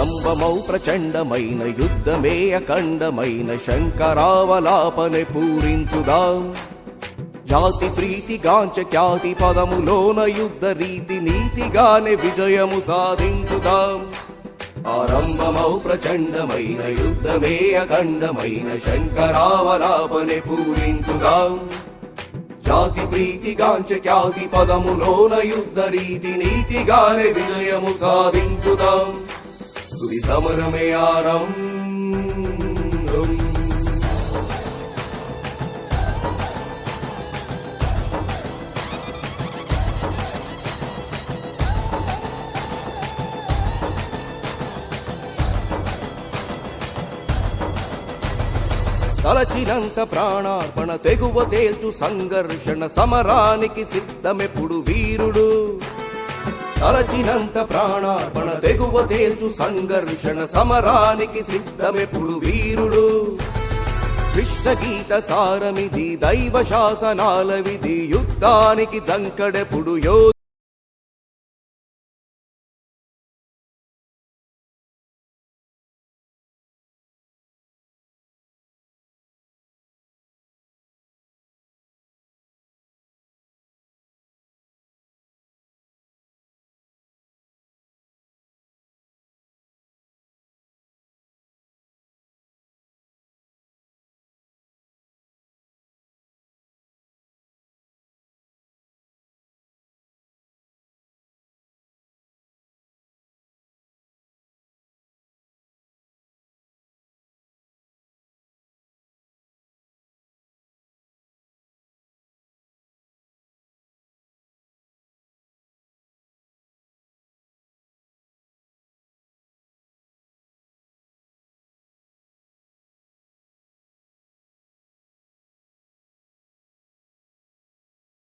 ఆరంభమౌ ప్రచండమైన యుద్ధమే అఖండమైన శంకరావలాపనే పూరించుదాం. జాతి ప్రీతి గాంచ ఖ్యాతి పదములోన యుద్ధ రీతి నీతిగానే విజయము సాధించుదాం. ఆరంభమౌ ప్రచండమైన యుద్ధమే అఖండమైన శంకరావలాపనే పూరించుదాం. జాతి ప్రీతి గాంచ ఖ్యాతి పదములోన యుద్ధ రీతి నీతిగానే విజయము సాధించుదాం. తుది సమరమే ఆరంభం. తలచినంత ప్రాణార్పణ తెగువ తేల్చు సంఘర్షణ సమరానికి సిద్ధమెప్పుడు వీరుడు. తలచినంత ప్రాణార్పణ తెగువ తేల్చు సంఘర్షణ సమరానికి సిద్ధమెప్పుడు వీరుడు. కృష్ణ గీత సారమిది దైవ శాసనాల విధి యుద్ధానికి జంకడెప్పుడు